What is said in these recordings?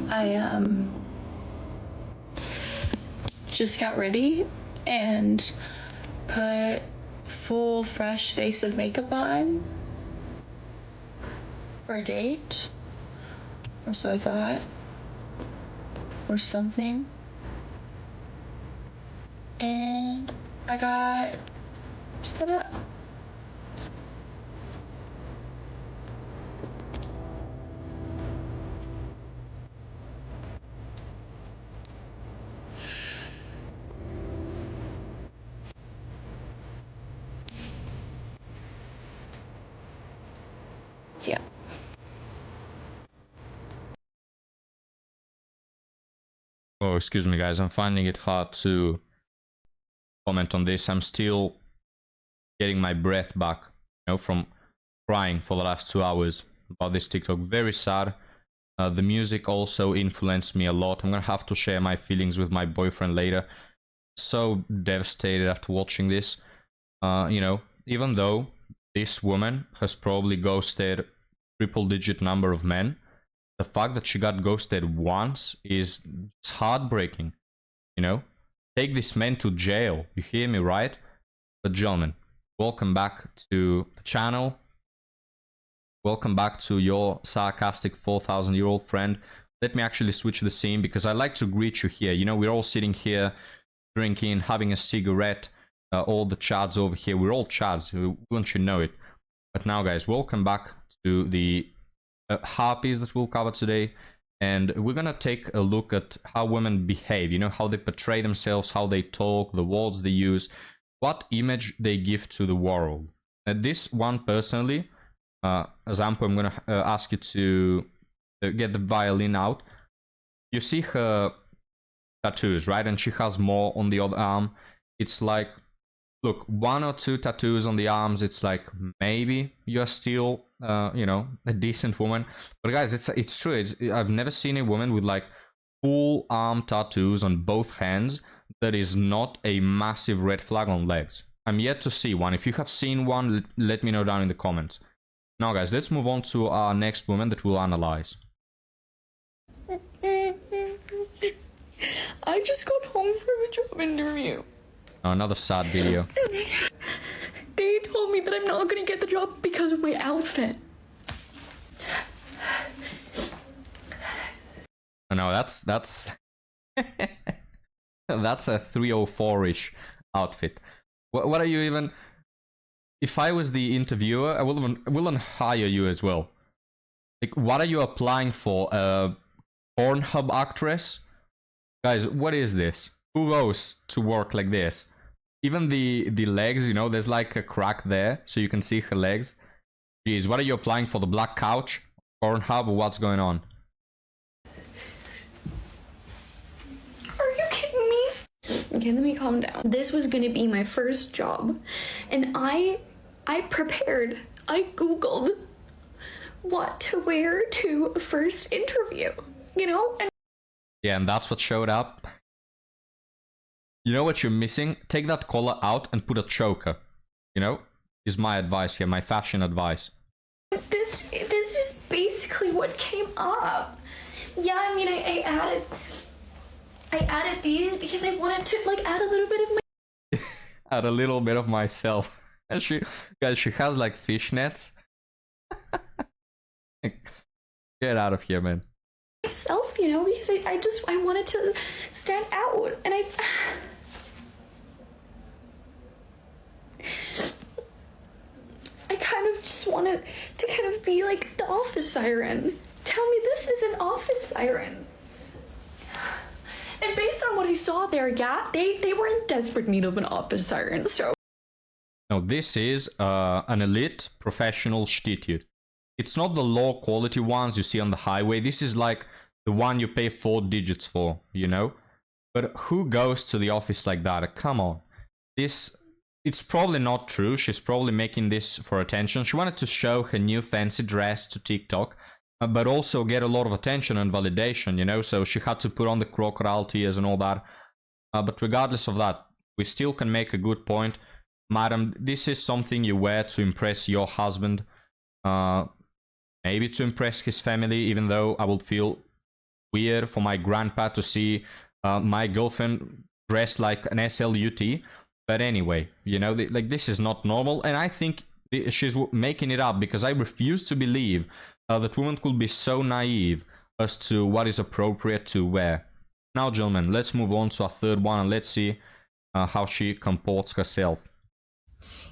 I just got ready and put full fresh face of makeup on for a date, or so I thought, or something. And I got set up. Yeah. Oh, excuse me, guys. I'm finding it hard to comment on this. I'm still getting my breath back, from crying for the last 2 hours about this TikTok. Very sad. The music also influenced me a lot. I'm gonna have to share my feelings with my boyfriend later. So devastated after watching this. Even though this woman has probably ghosted triple-digit number of men, the fact that she got ghosted once is heartbreaking. Take this man to jail. You hear me, right? But gentlemen, welcome back to the channel. Welcome back to your sarcastic 4,000-year-old friend. Let me actually switch the scene because I like to greet you here. We're all sitting here drinking, having a cigarette. All the chads over here, we're all chads, wouldn't you know it? But now, guys, welcome back to the harpies that we'll cover today. And we're gonna take a look at how women behave, how they portray themselves, how they talk, the words they use, what image they give to the world. This one personally, Zampo, I'm gonna ask you to get the violin out. You see her tattoos, right? And she has more on the other arm. It's like, look, 1 or 2 tattoos on the arms, it's like maybe you're still a decent woman. But guys, it's true. I've never seen a woman with like full arm tattoos on both hands that is not a massive red flag on legs. I'm yet to see one. If you have seen one, let me know down in the comments. Now, guys, let's move on to our next woman that we'll analyze. I just got home from a job interview. Another sad video. They told me that I'm not gonna get the job because of my outfit. No, that's that's a 304-ish outfit. What are you even? If I was the interviewer, I wouldn't hire you as well. Like, what are you applying for? A Pornhub actress? Guys, what is this? Who goes to work like this? Even the legs, there's like a crack there, so you can see her legs. Jeez, what are you applying for? The black couch? Pornhub? What's going on? Are you kidding me? Okay, let me calm down. This was gonna be my first job, and I prepared. I Googled what to wear to a first interview, and yeah, and that's what showed up. You know what you're missing? Take that collar out and put a choker. Is my advice here, my fashion advice. this is basically what came up. Yeah, I mean, I added these because I wanted to add a little bit of my Add a little bit of myself. And she has like fishnets. Get out of here, man. myself, because I wanted to stand out, and I kind of just wanted to kind of be like the office siren. Tell me this is an office siren. And based on what I saw there, yeah, they were in desperate need of an office siren, so. No, this is an elite professional shtityut. It's not the low quality ones you see on the highway. This is like the one you pay 4 digits for, But who goes to the office like that? Come on. It's probably not true. She's probably making this for attention. She wanted to show her new fancy dress to TikTok, but also get a lot of attention and validation, So she had to put on the crocodile tears and all that. But regardless of that, we still can make a good point. Madam, this is something you wear to impress your husband. Maybe to impress his family, even though I would feel weird for my grandpa to see my girlfriend dressed like an SLUT. But anyway, you know, like, this is not normal, and I think she's making it up, because I refuse to believe that women could be so naive as to what is appropriate to wear. Now, gentlemen, let's move on to our third one, and let's see how she comports herself.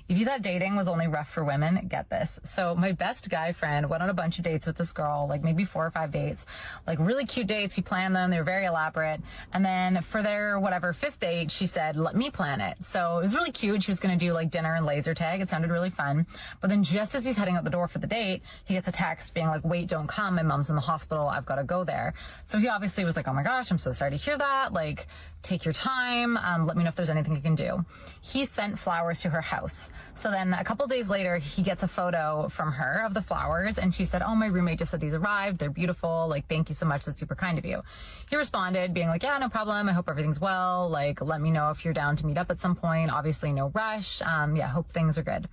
If you thought dating was only rough for women, get this. So my best guy friend went on a bunch of dates with this girl, like maybe 4 or 5 dates, like really cute dates. He planned them. They were very elaborate. And then for their whatever 5th date, she said, let me plan it. So it was really cute. She was going to do like dinner and laser tag. It sounded really fun. But then just as he's heading out the door for the date, he gets a text being like, wait, don't come. My mom's in the hospital. I've got to go there. So he obviously was like, oh my gosh, I'm so sorry to hear that. Like, take your time. Let me know if there's anything you can do. He sent flowers to her house. So then a couple days later, he gets a photo from her of the flowers, and she said, oh, my roommate just said these arrived. They're beautiful. Like, thank you so much. That's super kind of you. He responded being like, yeah, no problem. I hope everything's well. Like, let me know if you're down to meet up at some point. Obviously, no rush. Yeah, hope things are good.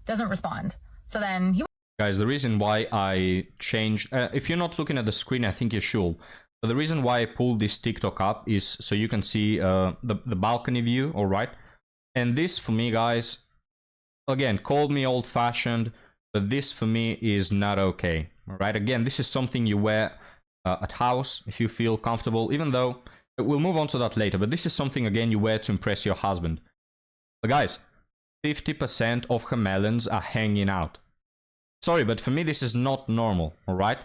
Doesn't respond. So then he... Guys, the reason why I changed... if you're not looking at the screen, I think you should. But the reason why I pulled this TikTok up is so you can see the balcony view, all right? And this, for me, guys, again, called me old-fashioned, but this, for me, is not okay, all right? Again, this is something you wear at house if you feel comfortable, even though... We'll move on to that later, but this is something, again, you wear to impress your husband. But guys, 50% of her melons are hanging out. Sorry, but for me, this is not normal, all right?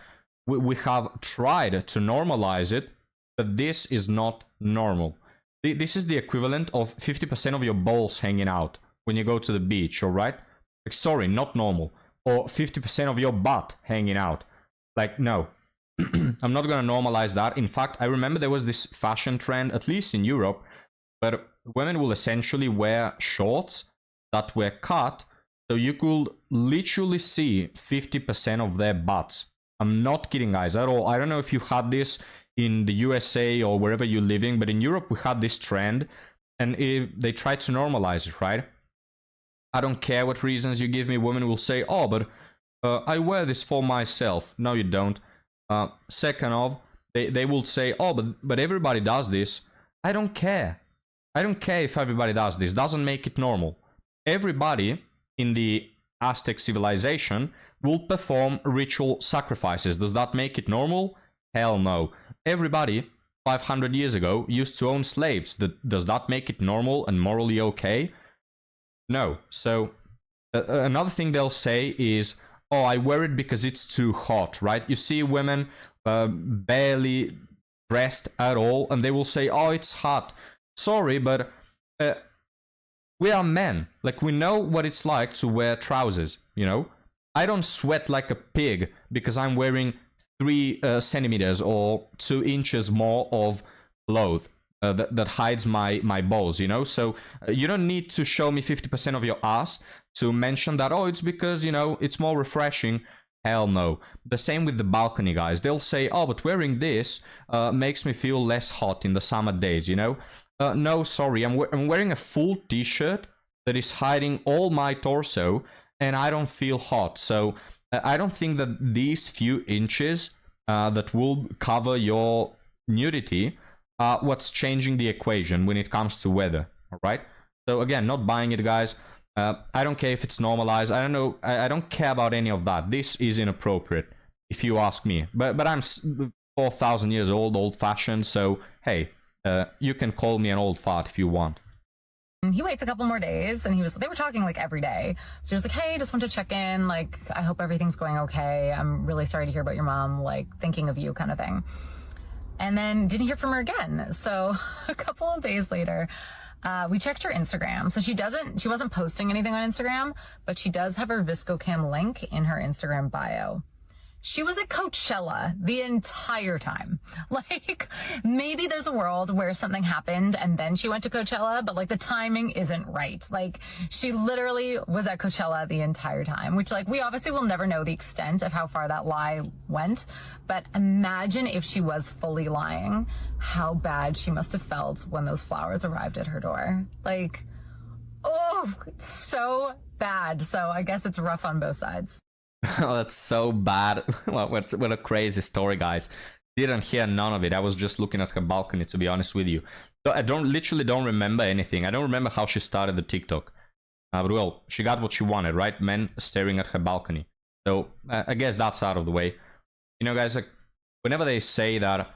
We have tried to normalize it, but this is not normal. This is the equivalent of 50% of your balls hanging out when you go to the beach, all right? Like, sorry, not normal. Or 50% of your butt hanging out. Like, no. I'm not gonna normalize that. In fact, I remember there was this fashion trend, at least in Europe, where women will essentially wear shorts that were cut, so you could literally see 50% of their butts. I'm not kidding, guys, at all. I don't know if you've had this in the USA or wherever you're living, but in Europe we had this trend, and they tried to normalize it, right? I don't care what reasons you give me. Women will say, oh, but I wear this for myself. No, you don't. Second of, they will say, oh, but everybody does this. I don't care. I don't care if everybody does this. Doesn't make it normal. Everybody in the Aztec civilization will perform ritual sacrifices. Does that make it normal? Hell no. Everybody 500 years ago used to own slaves. Does that make it normal and morally okay? No. So another thing they'll say is, oh, I wear it because it's too hot, right? You see women barely dressed at all, and they will say, oh, it's hot. Sorry, but we are men. Like, we know what it's like to wear trousers, you know? I don't sweat like a pig because I'm wearing 3 centimeters or 2 inches more of cloth that hides my balls, you know? So you don't need to show me 50% of your ass to mention that, oh, it's because, you know, it's more refreshing. Hell no. The same with the balcony, guys. They'll say, oh, but wearing this makes me feel less hot in the summer days, you know? No, sorry, I'm wearing a full t-shirt that is hiding all my torso, and I don't feel hot. So I don't think that these few inches that will cover your nudity are what's changing the equation when it comes to weather, all right? So again, not buying it, guys. I don't care if it's normalized. I don't know. I don't care about any of that. This is inappropriate, if you ask me. But I'm 4,000 years old, old-fashioned, so hey, you can call me an old fart if you want. He waits a couple more days, and they were talking like every day. So he was like, hey, just want to check in. Like, I hope everything's going okay. I'm really sorry to hear about your mom, like, thinking of you kind of thing. And then didn't hear from her again. So a couple of days later, we checked her Instagram. So she wasn't posting anything on Instagram, but she does have her ViscoCam link in her Instagram bio. She was at Coachella the entire time. Like, maybe there's a world where something happened and then she went to Coachella, but like the timing isn't right. Like, she literally was at Coachella the entire time, which, like, we obviously will never know the extent of how far that lie went. But imagine if she was fully lying, how bad she must have felt when those flowers arrived at her door. Like, oh, so bad. So I guess it's rough on both sides. Oh, that's so bad. What a crazy story, guys. didn't hear none of it. I was just looking at her balcony, to be honest with you. I literally don't remember anything. I don't remember how she started the TikTok. But well, she got what she wanted, right? Men staring at her balcony. So I guess that's out of the way. You know, guys, like whenever they say that,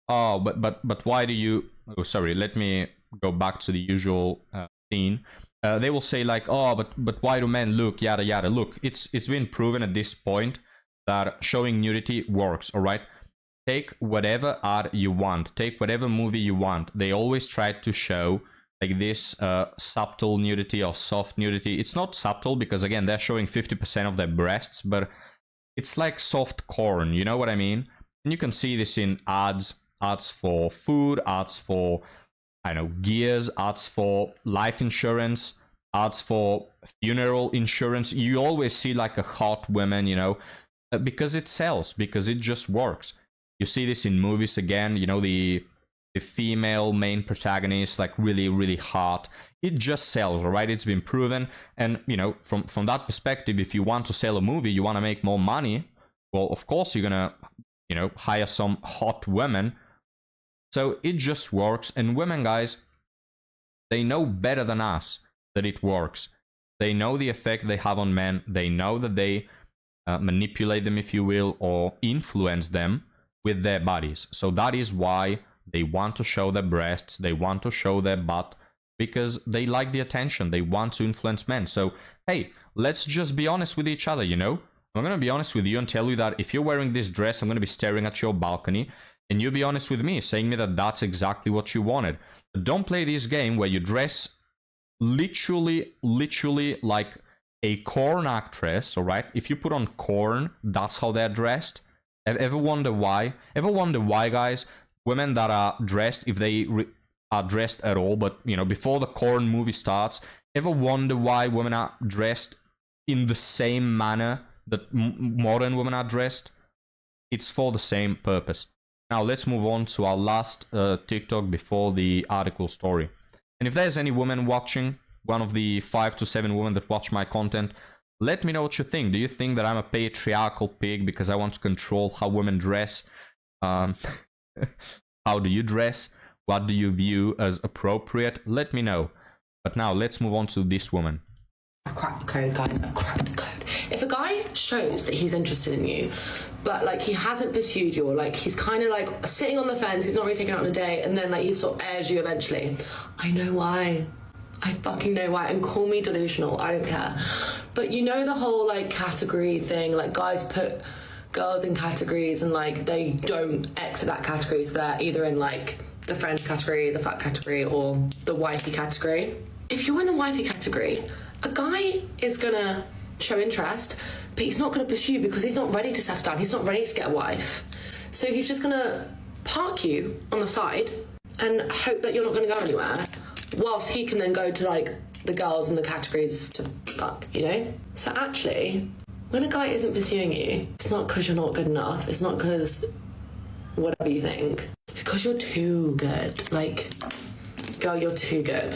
oh, but why do you? Oh, sorry. Let me go back to the usual scene. They will say like, oh, but why do men look yada yada? Look, it's been proven at this point that showing nudity works. All right. Take whatever art you want. Take whatever movie you want. They always try to show like this subtle nudity or soft nudity. It's not subtle because again they're showing 50% of their breasts, but it's like soft corn, you know what I mean? And you can see this in ads for food, ads for I don't know, gears, ads for life insurance, ads for funeral insurance. You always see like a hot woman, you know, because it sells, because it just works. You see this in movies again, you know, the female main protagonist, like really, really hot. It just sells, all right? It's been proven. And, you know, from that perspective, if you want to sell a movie, you want to make more money, well, of course, you're going to, you know, hire some hot women. So it just works. And women, guys, they know better than us that it works. They know the effect they have on men. They know that they manipulate them, if you will, or influence them with their bodies. So that is why they want to show their breasts, they want to show their butt, because they like the attention. They want to influence men. So, hey, let's just be honest with each other, you know? I'm going to be honest with you and tell you that if you're wearing this dress, I'm going to be staring at your balcony, and you be honest with me, saying me that that's exactly what you wanted. But don't play this game where you dress literally like a corn actress, all right? If you put on corn, that's how they're dressed. Ever wonder why? Ever wonder why, guys? Women that are dressed, if they are dressed at all, but, you know, before the corn movie starts, ever wonder why women are dressed in the same manner that modern women are dressed? It's for the same purpose. Now, let's move on to our last TikTok before the article story. And if there's any woman watching, one of the 5 to 7 women that watch my content, let me know what you think. Do you think that I'm a patriarchal pig because I want to control how women dress? How do you dress? What do you view as appropriate? Let me know. But now let's move on to this woman. I've cracked the code, guys. I've cracked the code. If a guy shows that he's interested in you, but like he hasn't pursued you, or like he's kind of like sitting on the fence, he's not really taking out on a date, and then like he sort of airs you eventually, I know why. I fucking know why. And call me delusional, I don't care. But you know the whole like category thing, like guys put girls in categories and like they don't exit that category, so they're either in like the friend category, the fat category, or the wifey category. If you're in the wifey category, a guy is gonna show interest, but he's not gonna pursue you because he's not ready to settle down, he's not ready to get a wife. So he's just gonna park you on the side and hope that you're not gonna go anywhere, whilst he can then go to like the girls in the categories to fuck, you know? So actually, when a guy isn't pursuing you, it's not because you're not good enough, it's not because whatever you think, it's because you're too good. Like, girl, you're too good.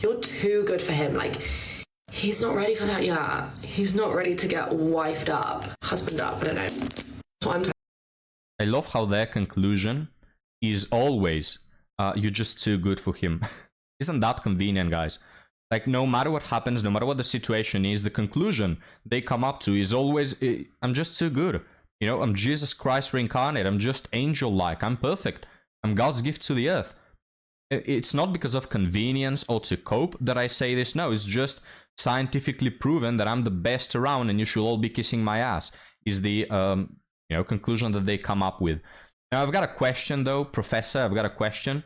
You're too good for him. Like, he's not ready for that yet. He's not ready to get wifed up, husband up, I don't know. That's what I'm I love how their conclusion is always, you're just too good for him. Isn't that convenient, guys? Like, no matter what happens, no matter what the situation is, the conclusion they come up to is always, I'm just too good. You know, I'm Jesus Christ reincarnate. I'm just angel-like. I'm perfect. I'm God's gift to the earth. It's not because of convenience or to cope that I say this. No, it's just scientifically proven that I'm the best around and you should all be kissing my ass, is the conclusion that they come up with. Now, I've got a question, though. Professor, I've got a question.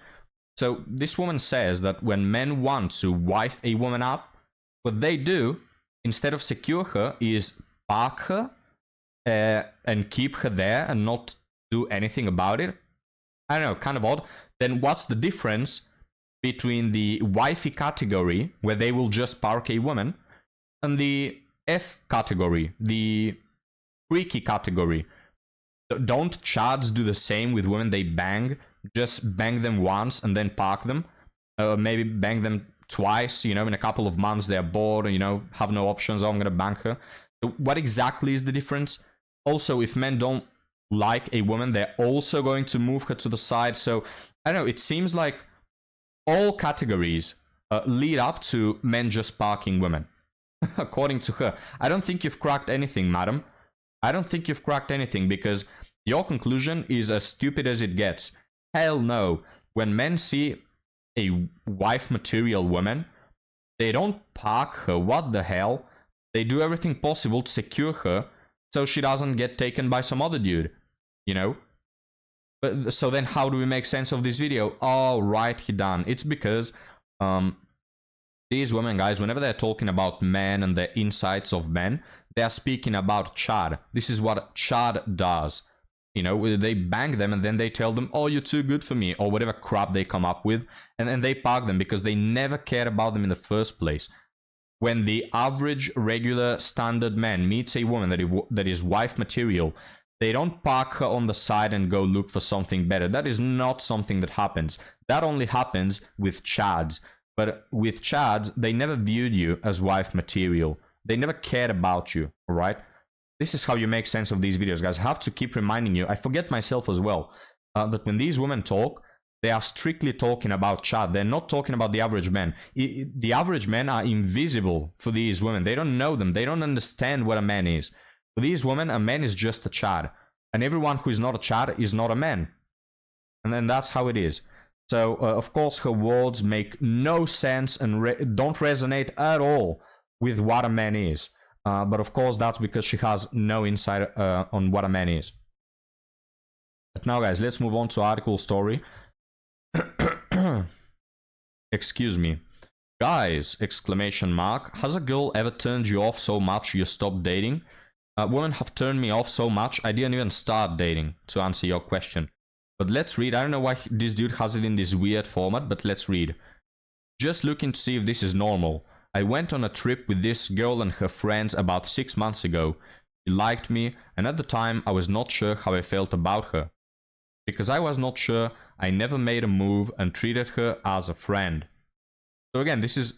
So this woman says that when men want to wife a woman up, what they do, instead of secure her, is park her and keep her there and not do anything about it. I don't know, kind of odd. Then what's the difference between the wifey category, where they will just park a woman, and the F category, the freaky category? Don't chads do the same with women they bang? Just bang them once and then park them. Maybe bang them twice, you know, in a couple of months they're bored, you know, have no options, oh, I'm gonna bang her. So what exactly is the difference? Also, if men don't like a woman, they're also going to move her to the side. So I don't know, it seems like all categories lead up to men just parking women. According to her, I don't think you've cracked anything, madam. I don't think you've cracked anything, because your conclusion is as stupid as it gets. Hell no. When men see a wife material woman, they don't park her. What the hell? They do everything possible to secure her so she doesn't get taken by some other dude, you know? But so then how do we make sense of this video? Oh, right, he done. It's because these women, guys, whenever they're talking about men and the insights of men, they are speaking about Chad. This is what Chad does. You know, they bang them and then they tell them, oh, you're too good for me, or whatever crap they come up with. And then they park them because they never cared about them in the first place. When the average, regular, standard man meets a woman that is wife material, they don't park her on the side and go look for something better. That is not something that happens. That only happens with Chads. But with Chads, they never viewed you as wife material. They never cared about you, alright? This is how you make sense of these videos, guys. I have to keep reminding you, I forget myself as well, that when these women talk, they are strictly talking about Chad. They're not talking about the average men. The average men are invisible for these women. They don't know them. They don't understand what a man is. For these women, a man is just a Chad. And everyone who is not a Chad is not a man. And then that's how it is. So, of course, her words make no sense and don't resonate at all with what a man is. But of course, that's because she has no insight on what a man is. But now, guys, let's move on to article story. Excuse me. Guys, exclamation mark. Has a girl ever turned you off so much you stopped dating? Women have turned me off so much I didn't even start dating, to answer your question. But let's read. I don't know why this dude has it in this weird format, but let's read. Just looking to see if this is normal. I went on a trip with this girl and her friends about 6 months ago. She liked me, and at the time I was not sure how I felt about her. Because I was not sure, I never made a move and treated her as a friend. So again, this is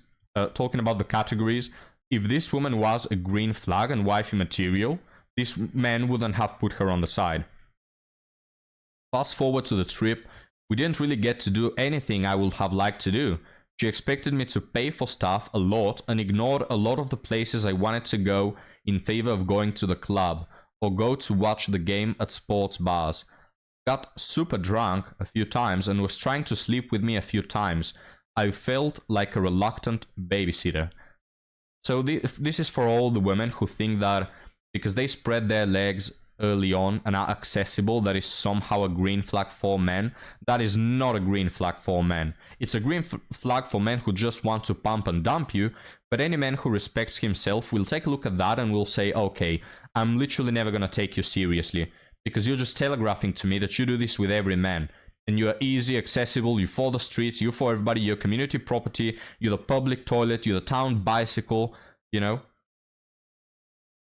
talking about the categories. If this woman was a green flag and wifey material, this man wouldn't have put her on the side. Fast forward to the trip, we didn't really get to do anything I would have liked to do. She expected me to pay for stuff a lot and ignored a lot of the places I wanted to go in favor of going to the club or go to watch the game at sports bars. Got super drunk a few times and was trying to sleep with me a few times. I felt like a reluctant babysitter. So this is for all the women who think that because they spread their legs early on and are accessible, that is somehow a green flag for men. That is not a green flag for men. It's a green flag for men who just want to pump and dump you, but any man who respects himself will take a look at that and will say, okay, I'm literally never gonna take you seriously, because you're just telegraphing to me that you do this with every man. And you are easy, accessible, you're for the streets, you're for everybody, you're community property, you're the public toilet, you're the town bicycle, you know.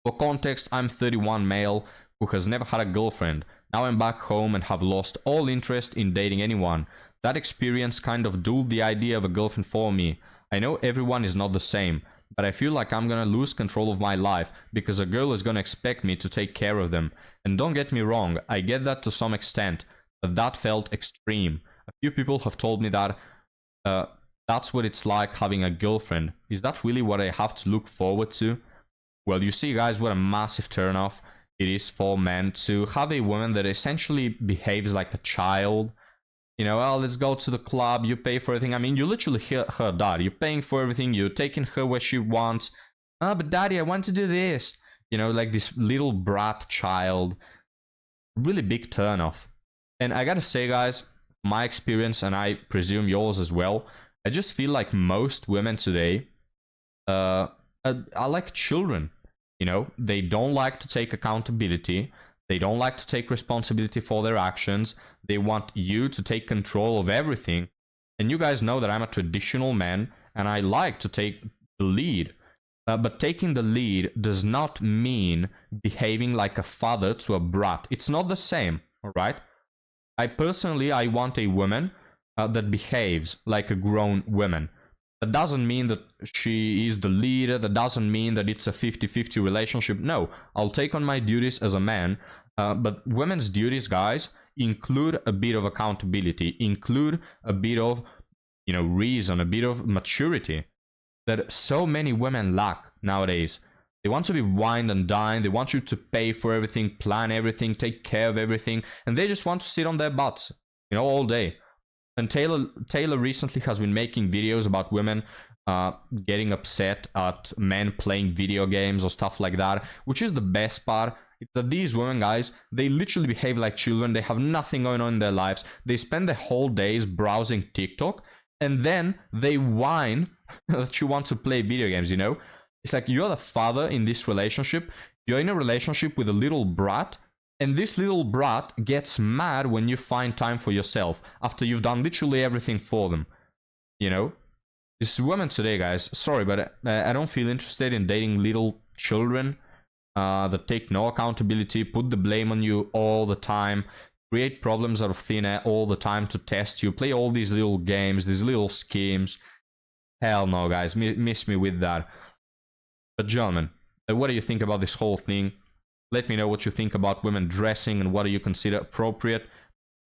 For context, I'm 31 male who has never had a girlfriend. Now I'm back home and have lost all interest in dating anyone. That experience kind of dulled the idea of a girlfriend for me. I know everyone is not the same, but I feel like I'm gonna lose control of my life because a girl is gonna expect me to take care of them. And don't get me wrong, I get that to some extent, but that felt extreme. A few people have told me that that's what it's like having a girlfriend. Is that really what I have to look forward to? Well, you see, guys, what a massive turnoff it is for men to have a woman that essentially behaves like a child. You know, oh, let's go to the club, you pay for everything. I mean, you literally her dad. You're paying for everything, you're taking her where she wants. Oh, but daddy, I want to do this. You know, like this little brat child. Really big turnoff. And I gotta say, guys, my experience, and I presume yours as well, I just feel like most women today are like children. You know, they don't like to take accountability. They don't like to take responsibility for their actions. They want you to take control of everything. And you guys know that I'm a traditional man and I like to take the lead. But taking the lead does not mean behaving like a father to a brat. It's not the same, all right? I want a woman that behaves like a grown woman. That doesn't mean that she is the leader. That doesn't mean that it's a 50-50 relationship. No, I'll take on my duties as a man, But women's duties, guys, include a bit of accountability, include a bit of, you know, reason, a bit of maturity that so many women lack nowadays. They want to be wined and dined, they want you to pay for everything, plan everything, take care of everything, and they just want to sit on their butts, you know, all day. And Taylor recently has been making videos about women getting upset at men playing video games or stuff like that, which is the best part. It's that these women, guys, they literally behave like children. They have nothing going on in their lives. They spend their whole days browsing TikTok, and then they whine that you want to play video games, you know? It's like you're the father in this relationship. You're in a relationship with a little brat, and this little brat gets mad when you find time for yourself after you've done literally everything for them, you know? This women today, guys, sorry, but I don't feel interested in dating little children that take no accountability, put the blame on you all the time, create problems out of thin air all the time to test you, play all these little games, these little schemes. Hell no, guys, miss me with that. But gentlemen, what do you think about this whole thing? Let me know what you think about women dressing and what do you consider appropriate.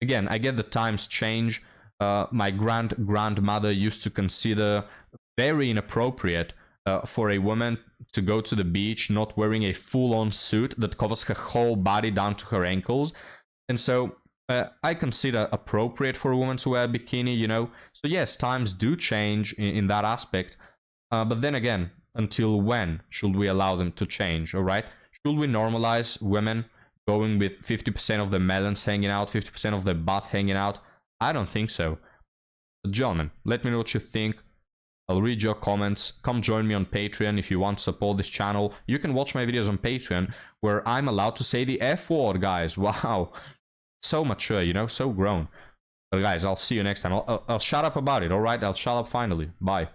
Again, I get the times change. My grandmother used to consider very inappropriate for a woman to go to the beach not wearing a full-on suit that covers her whole body down to her ankles. And so I consider appropriate for a woman to wear a bikini, you know. So yes, times do change in that aspect. But then again, until when should we allow them to change, all right? Should we normalize women going with 50% of their melons hanging out, 50% of their butt hanging out? I don't think so. But gentlemen, let me know what you think. I'll read your comments. Come join me on Patreon if you want to support this channel. You can watch my videos on Patreon where I'm allowed to say the F word, guys. Wow. So mature, you know, so grown. But guys, I'll see you next time. I'll shut up about it, all right? I'll shut up finally. Bye.